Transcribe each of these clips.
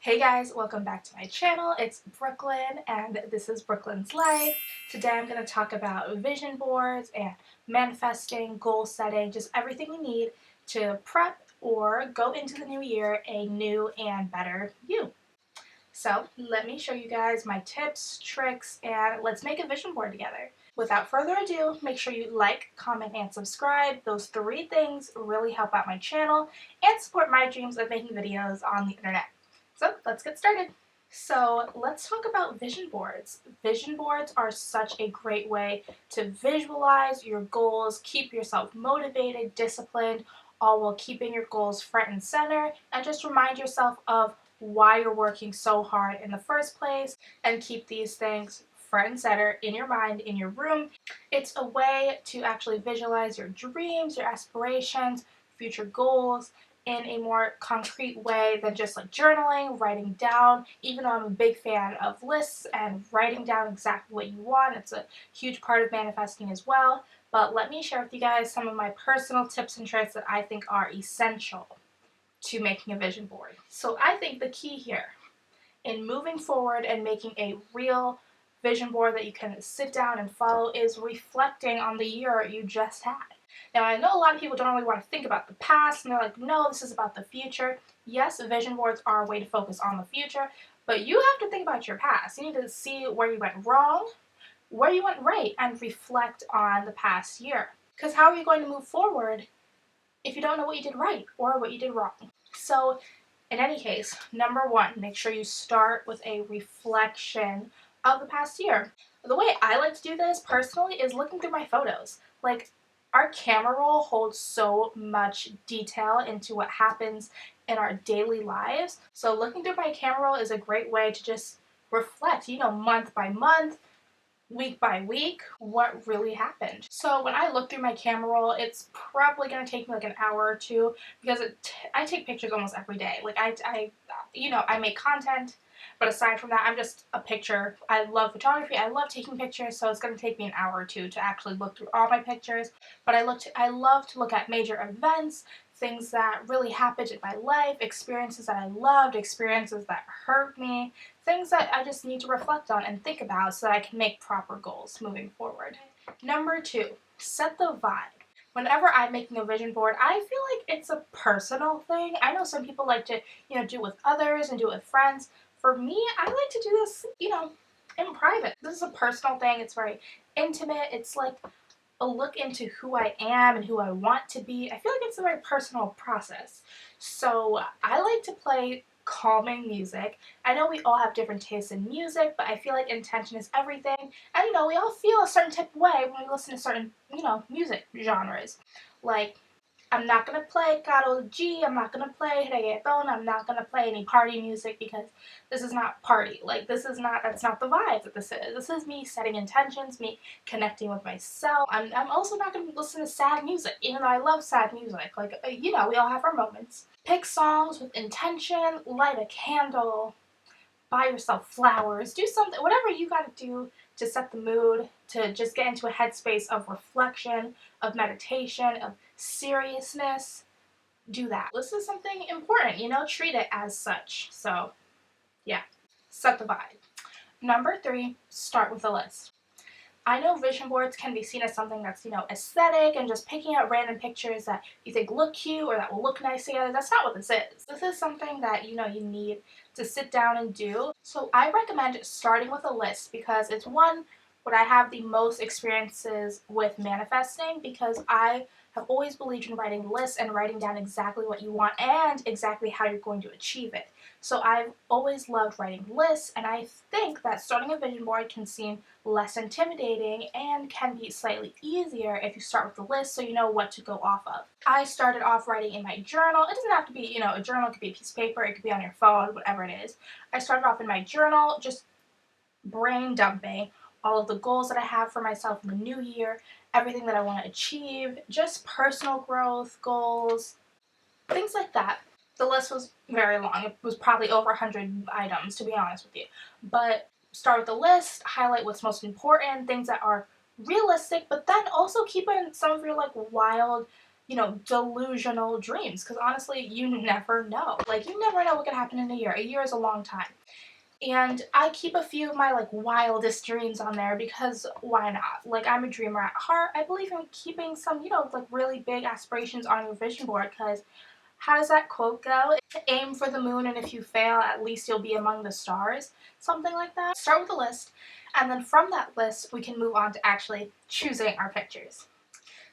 Hey guys, welcome back to my channel. It's Brooklyn and this is Brooklyn's Life. Today I'm going to talk about vision boards and manifesting, goal setting, just everything we need to prep or go into the new year a new and better you. So let me show you guys my tips, tricks, and let's make a vision board together. Without further ado, make sure you like, comment, and subscribe. Those 3 things really help out my channel and support my dreams of making videos on the internet. So let's get started. So let's talk about vision boards. Vision boards are such a great way to visualize your goals, keep yourself motivated, disciplined, all while keeping your goals front and center, and just remind yourself of why you're working so hard in the first place, and keep these things front and center in your mind, in your room. It's a way to actually visualize your dreams, your aspirations, future goals, in a more concrete way than just like journaling, writing down. Even though I'm a big fan of lists and writing down exactly what you want, it's a huge part of manifesting as well. But let me share with you guys some of my personal tips and tricks that I think are essential to making a vision board. So I think the key here in moving forward and making a real vision board that you can sit down and follow is reflecting on the year you just had. Now, I know a lot of people don't really want to think about the past, and they're like, no, this is about the future. Yes, vision boards are a way to focus on the future, but you have to think about your past. You need to see where you went wrong, where you went right, and reflect on the past year. Because how are you going to move forward if you don't know what you did right or what you did wrong? So, in any case, number 1, make sure you start with a reflection of the past year. The way I like to do this personally is looking through my photos. Like, our camera roll holds so much detail into what happens in our daily lives. So looking through my camera roll is a great way to just reflect, month by month, week by week, what really happened. So when I look through my camera roll, it's probably going to take me like an hour or two, because I take pictures almost every day. Like I make content, but aside from that, I'm just a picture. I love photography. I love taking pictures, so it's going to take me an hour or two to actually look through all my pictures. But I love to look at major events, things that really happened in my life, experiences that I loved, experiences that hurt me, things that I just need to reflect on and think about so that I can make proper goals moving forward. Number 2, set the vibe. Whenever I'm making a vision board, I feel like it's a personal thing. I know some people like to, do it with others and do it with friends. For me, I like to do this, in private. This is a personal thing. It's very intimate. It's like a look into who I am and who I want to be. I feel like it's a very personal process. So I like to play calming music. I know we all have different tastes in music, but I feel like intention is everything. And we all feel a certain type of way when we listen to certain, music genres. Like, I'm not going to play Karol G, I'm not going to play reggaeton, I'm not going to play any party music, because this is not party. Like, that's not the vibe that this is. This is me setting intentions, me connecting with myself. I'm also not going to listen to sad music, even though I love sad music. Like, we all have our moments. Pick songs with intention, light a candle, buy yourself flowers, do something, whatever you got to do to set the mood, to just get into a headspace of reflection, of meditation, of seriousness. Do that. This is something important, treat it as such. So, yeah, set the vibe. Number 3, start with a list. I know vision boards can be seen as something that's, aesthetic and just picking out random pictures that you think look cute or that will look nice together. That's not what this is. This is something that, you need to sit down and do. So I recommend starting with a list, because it's what I have the most experiences with manifesting, because I have always believed in writing lists and writing down exactly what you want and exactly how you're going to achieve it. So I've always loved writing lists, and I think that starting a vision board can seem less intimidating and can be slightly easier if you start with the list, so you know what to go off of. I started off writing in my journal. It doesn't have to be, a journal. It could be a piece of paper. It could be on your phone, whatever it is. I started off in my journal, just brain dumping all of the goals that I have for myself in the new year, everything that I want to achieve, just personal growth goals, things like that. The list was very long. It was probably over 100 items, to be honest with you. But start with the list, highlight what's most important, things that are realistic, but then also keep in some of your like wild, delusional dreams, because honestly, you never know. Like, you never know what could happen in a year. A year is a long time. And I keep a few of my like wildest dreams on there because why not? Like, I'm a dreamer at heart. I believe in keeping some, like really big aspirations on your vision board, because how does that quote go? Aim for the moon, and if you fail, at least you'll be among the stars. Something like that. Start with a list, and then from that list, we can move on to actually choosing our pictures.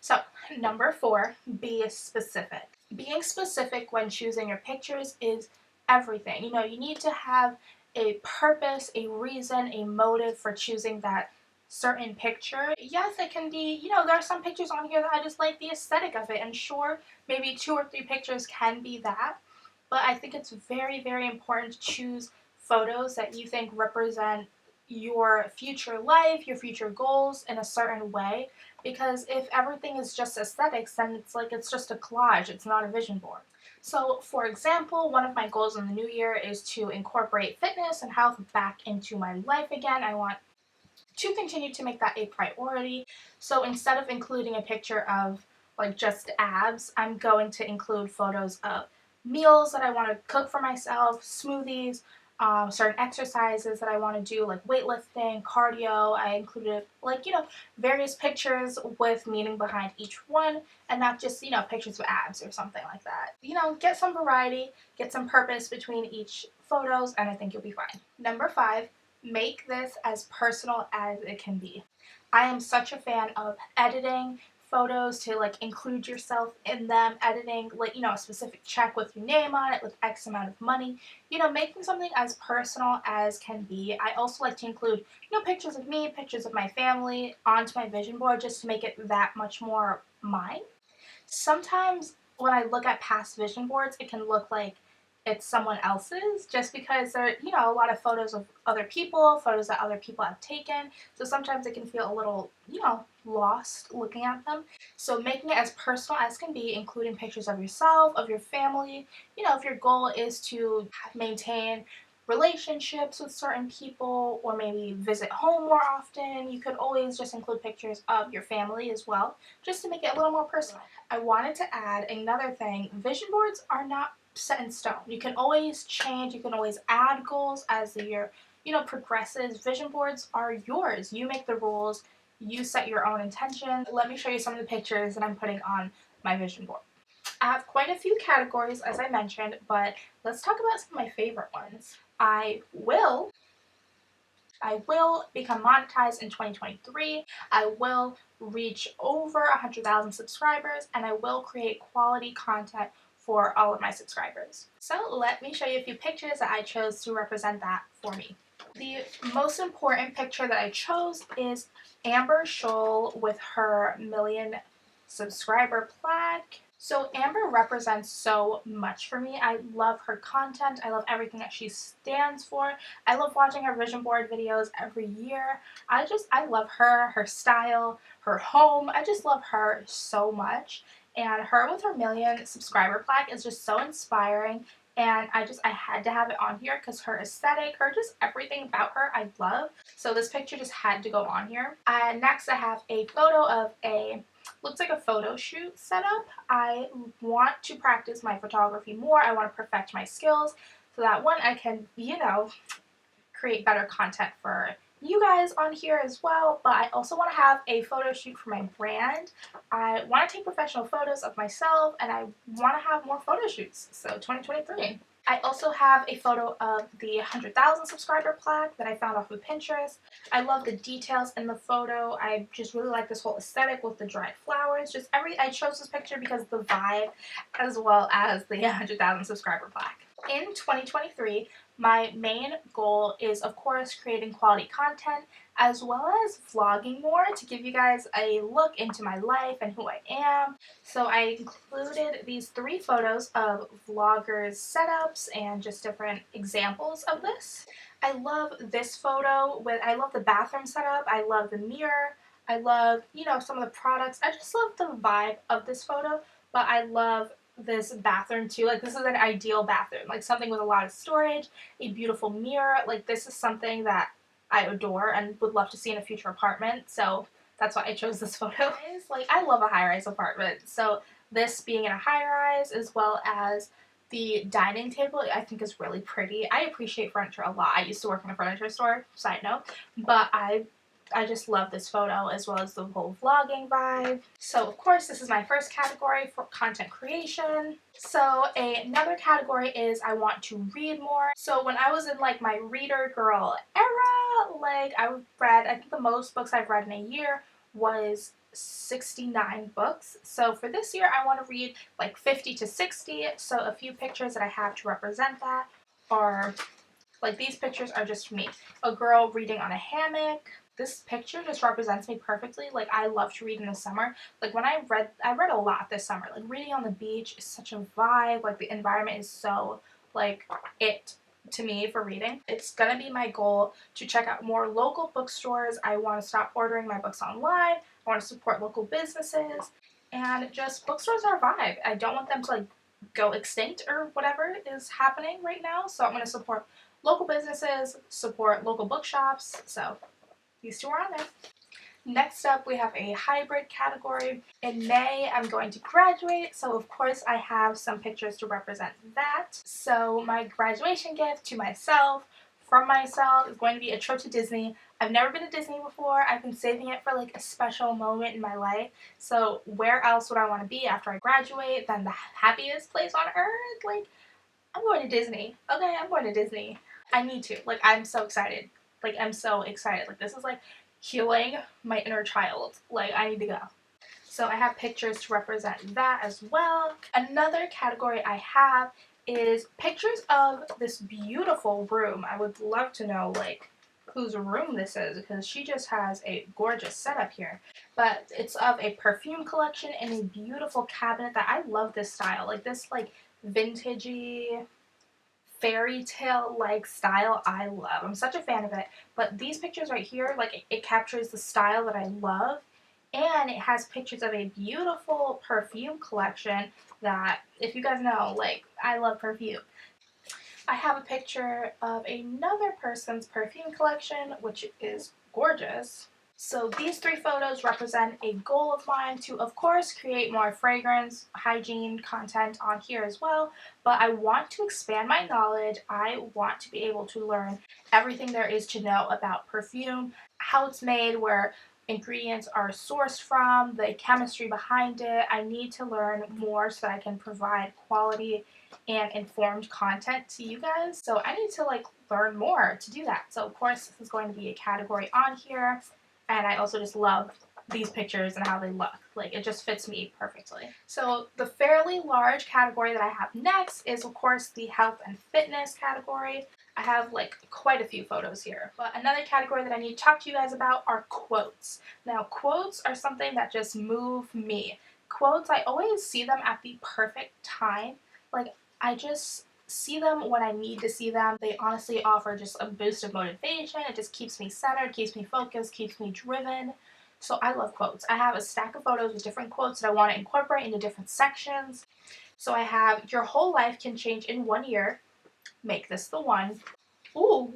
So, number 4, be specific. Being specific when choosing your pictures is everything. You need to have a purpose, a reason, a motive for choosing that certain picture. Yes, it can be, there are some pictures on here that I just like the aesthetic of it, and sure, maybe 2 or 3 pictures can be that, but I think it's very, very important to choose photos that you think represent your future life, your future goals in a certain way, because if everything is just aesthetics, then it's just a collage, it's not a vision board. So, for example, one of my goals in the new year is to incorporate fitness and health back into my life again. I want to continue to make that a priority. So instead of including a picture of like just abs, I'm going to include photos of meals that I want to cook for myself, smoothies, certain exercises that I want to do, like weightlifting, cardio. I included various pictures with meaning behind each one, and not just pictures of abs or something like that. Get some variety, get some purpose between each photos, and I think you'll be fine. Number 5, make this as personal as it can be. I am such a fan of editing photos to include yourself in them, editing a specific check with your name on it with X amount of money, making something as personal as can be. I also like to include pictures of me, pictures of my family onto my vision board, just to make it that much more mine. Sometimes when I look at past vision boards, it can look like it's someone else's, just because there are a lot of photos of other people, photos that other people have taken. So sometimes it can feel a little, lost looking at them. So making it as personal as can be, including pictures of yourself, of your family. If your goal is to maintain relationships with certain people, or maybe visit home more often, you could always just include pictures of your family as well, just to make it a little more personal. I wanted to add another thing. Vision boards are not set in stone. You can always change, you can always add goals as the year progresses. Vision boards are yours. You make the rules, you set your own intentions. Let me show you some of the pictures that I'm putting on my vision board. I have quite a few categories, as I mentioned, but let's talk about some of my favorite ones. I will become monetized in 2023. I will reach over 100,000 subscribers, and I will create quality content for all of my subscribers. So let me show you a few pictures that I chose to represent that for me. The most important picture that I chose is Amber Scholl with her 1,000,000 subscriber plaque. So Amber represents so much for me. I love her content. I love everything that she stands for. I love watching her vision board videos every year. I love her style, her home. I just love her so much. And her with her 1,000,000 subscriber plaque is just so inspiring. And I had to have it on here because her aesthetic, just everything about her, I love. So this picture just had to go on here. Next, I have a photo of looks like a photo shoot setup. I want to practice my photography more. I want to perfect my skills so that I can, create better content for you guys on here as well. But I also want to have a photo shoot for my brand. I want to take professional photos of myself, and I want to have more photo shoots. So 2023. I also have a photo of the 100,000 subscriber plaque that I found off of Pinterest. I love the details in the photo. I just really like this whole aesthetic with the dried flowers. I chose this picture because of the vibe, as well as the 100,000 subscriber plaque. In 2023, my main goal is, of course, creating quality content, as well as vlogging more to give you guys a look into my life and who I am. So I included these 3 photos of vloggers' setups and just different examples of this. I love this photo I love the bathroom setup. I love the mirror. I love, some of the products. I just love the vibe of this photo, but I love this bathroom too. This is an ideal bathroom, something with a lot of storage, a beautiful mirror. This is something that I adore and would love to see in a future apartment. So that's why I chose this photo. I love a high-rise apartment. So This being in a high-rise, as well as the dining table, I think is really pretty. I appreciate furniture a lot. I used to work in a furniture store, side note, but I just love this photo as well as the whole vlogging vibe. So of course this is my first category for content creation. So another category is I want to read more. So when I was in like my reader girl era, like I think the most books I've read in a year was 69 books. So for this year I want to read like 50 to 60. So a few pictures that I have to represent that are like these pictures are just me. A girl reading on a hammock. This picture just represents me perfectly. Like I love to read in the summer. Like when I read a lot this summer. Like reading on the beach is such a vibe. Like the environment is so like it to me for reading. It's gonna be my goal to check out more local bookstores. I want to stop ordering my books online. I want to support local businesses, and just bookstores are a vibe. I don't want them to like go extinct or whatever is happening right now. So I'm gonna support local businesses, support local bookshops. So these two are on there. Next up, we have a hybrid category. In May, I'm going to graduate, so of course I have some pictures to represent that. So my graduation gift to myself, from myself, is going to be a trip to Disney. I've never been to Disney before. I've been saving it for like a special moment in my life. So where else would I want to be after I graduate than the happiest place on earth? Like, I'm going to Disney. Okay, I'm going to Disney. I need to. Like, I'm so excited. Like, I'm so excited. Like, this is like healing my inner child. Like, I need to go. So I have pictures to represent that as well. Another category I have is pictures of this beautiful room. I would love to know, like, whose room this is, because she just has a gorgeous setup here. But it's of a perfume collection and a beautiful cabinet that I love this style. Like, this, like, vintagey fairy tale like style I love. I'm such a fan of it. But these pictures right here, like it captures the style that I love, and it has pictures of a beautiful perfume collection that, if you guys know, like I love perfume. I have a picture of another person's perfume collection, which is gorgeous. So these three photos represent a goal of mine to, of course, create more fragrance, hygiene content on here as well, but I want to expand my knowledge. I want to be able to learn everything there is to know about perfume, how it's made, where ingredients are sourced from, the chemistry behind it. I need to learn more so that I can provide quality and informed content to you guys. So I need to like learn more to do that. So of course this is going to be a category on here. And I also just love these pictures and how they look. Like, it just fits me perfectly. So the fairly large category that I have next is, of course, the health and fitness category. I have, like, quite a few photos here. But another category that I need to talk to you guys about are quotes. Now, quotes are something that just move me. Quotes, I always see them at the perfect time. Like, I just see them when I need to see them. They honestly offer just a boost of motivation. It just keeps me centered, keeps me focused, keeps me driven. So I love quotes. I have a stack of photos with different quotes that I want to incorporate into different sections. So I have, your whole life can change in 1 year. Make this the one. Ooh,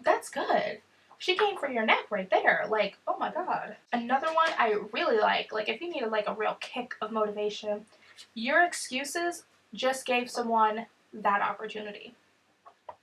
that's good. She came for your neck right there. Like, oh my god. Another one I really like if you need like a real kick of motivation, your excuses just gave someone that opportunity.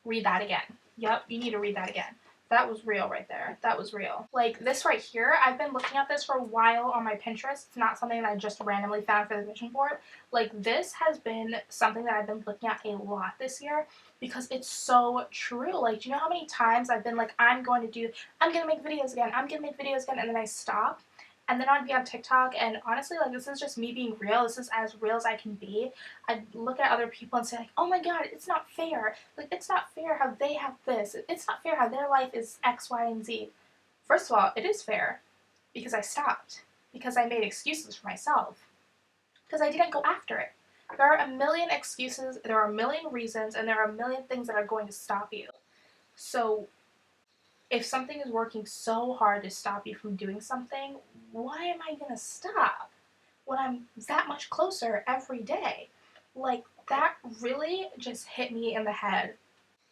Read that again. Yep, you need to read that again. That was real right there. That was real. Like this right here, I've been looking at this for a while on my Pinterest. It's not something that I just randomly found for the vision board. Like this has been something that I've been looking at a lot this year because it's so true. Like, do you know how many times I've been like, I'm gonna make videos again, and then I stop. And then I'd be on TikTok, and honestly, like, this is just me being real. This is as real as I can be. I'd look at other people and say, like, oh my god, it's not fair. Like, it's not fair how they have this. It's not fair how their life is X, Y, and Z. First of all, it is fair because I stopped. Because I made excuses for myself. Because I didn't go after it. There are a million excuses, there are a million reasons, and there are a million things that are going to stop you. So if something is working so hard to stop you from doing something, why am I gonna stop when I'm that much closer every day? Like, that really just hit me in the head.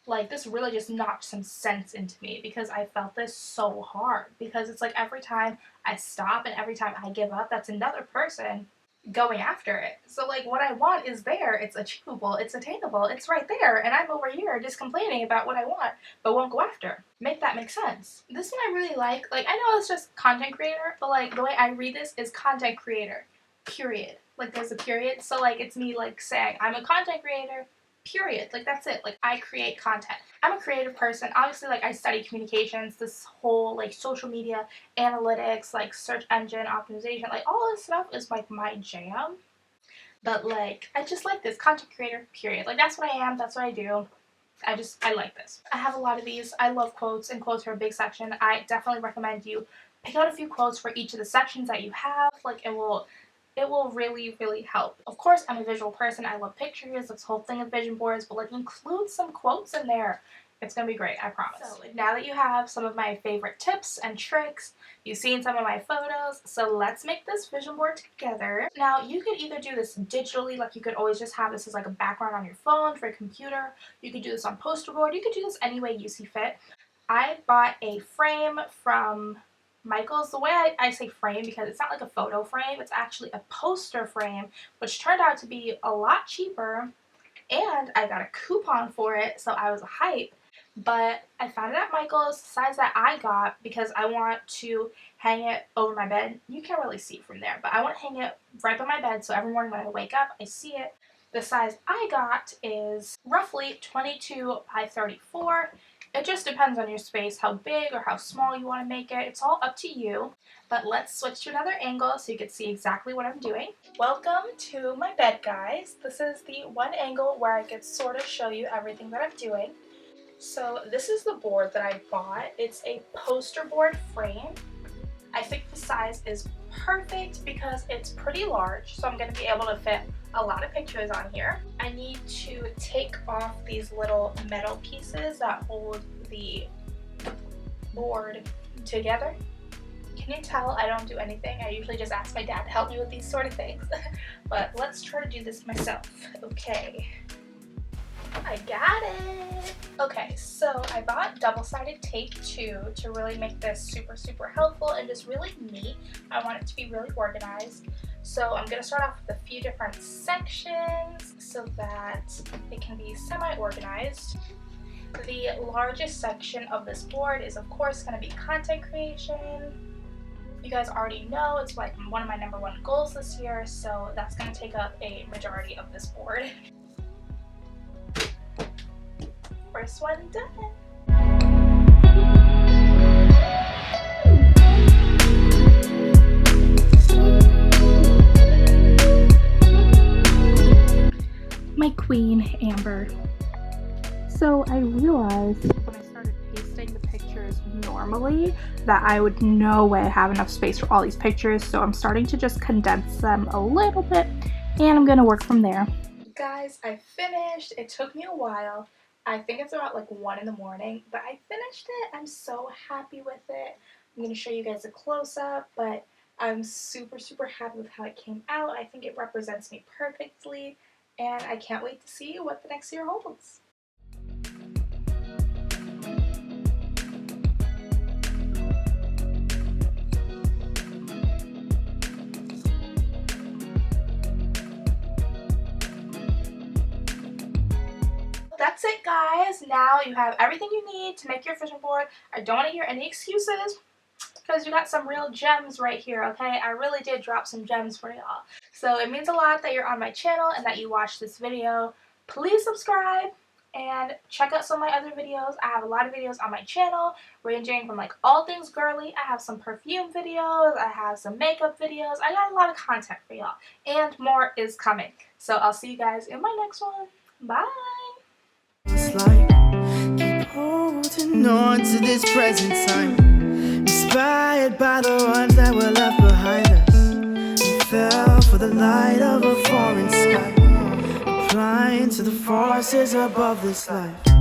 Like, this really just knocked some sense into me because I felt this so hard. Because it's like every time I stop and every time I give up, that's another person going after it. So like what I want is there, it's achievable, it's attainable, it's right there, and I'm over here just complaining about what I want but won't go after. Make that make sense. This one I really like I know it's just content creator, but like the way I read this is content creator, period. Like there's a period, so like it's me like saying I'm a content creator, period. Like that's it. Like I create content. I'm a creative person. Obviously like I study communications, this whole like social media analytics, like search engine optimization, like all this stuff is like my jam. But like I just like this content creator, period. Like that's what I am, that's what I do. I like this. I have a lot of these. I love quotes, and quotes are a big section. I definitely recommend you pick out a few quotes for each of the sections that you have. Like it will really, really help. Of course, I'm a visual person. I love pictures, this whole thing of vision boards, but like include some quotes in there. It's gonna be great, I promise. So now that you have some of my favorite tips and tricks, you've seen some of my photos, so let's make this vision board together. Now you could either do this digitally, like you could always just have this as like a background on your phone for your computer. You could do this on poster board. You could do this any way you see fit. I bought a frame from Michael's. The way I say frame, because it's not like a photo frame, it's actually a poster frame, which turned out to be a lot cheaper, and I got a coupon for it, so I was a hype. But I found it at Michael's, the size that I got, because I want to hang it over my bed. You can't really see it from there, but I want to hang it right by my bed so every morning when I wake up, I see it. The size I got is roughly 22 by 34. It just depends on your space, how big or how small you want to make it. It's all up to you. But let's switch to another angle so you can see exactly what I'm doing. Welcome to my bed, guys. This is the one angle where I could sort of show you everything that I'm doing. So this is the board that I bought. It's a poster board frame. I think the size is perfect because it's pretty large, so I'm going to be able to fit a lot of pictures on here. I need to take off these little metal pieces that hold the board together. Can you tell I don't do anything? I usually just ask my dad to help me with these sort of things. But let's try to do this myself. Okay. I got it! Okay, so I bought double-sided tape too to really make this super, super helpful and just really neat. I want it to be really organized. So I'm going to start off with a few different sections so that it can be semi-organized. The largest section of this board is of course going to be content creation. You guys already know it's like one of my #1 goals this year, so that's going to take up a majority of this board. First one done. My queen, Amber. So I realized when I started pasting the pictures normally that I would no way have enough space for all these pictures, so I'm starting to just condense them a little bit, and I'm gonna work from there. Guys, I finished. It took me a while. I think it's about like 1 in the morning, but I finished it. I'm so happy with it. I'm going to show you guys a close-up, but I'm super, super happy with how it came out. I think it represents me perfectly, and I can't wait to see what the next year holds. That's it, guys. Now you have everything you need to make your vision board. I don't want to hear any excuses because you got some real gems right here, okay? I really did drop some gems for y'all. So it means a lot that you're on my channel and that you watched this video. Please subscribe and check out some of my other videos. I have a lot of videos on my channel ranging from like all things girly. I have some perfume videos. I have some makeup videos. I got a lot of content for y'all. And more is coming. So I'll see you guys in my next one. Bye! It's like keep holding on to this present time, inspired by the ones that were left behind us. We fell for the light of a foreign sky, applying to the forces above this life.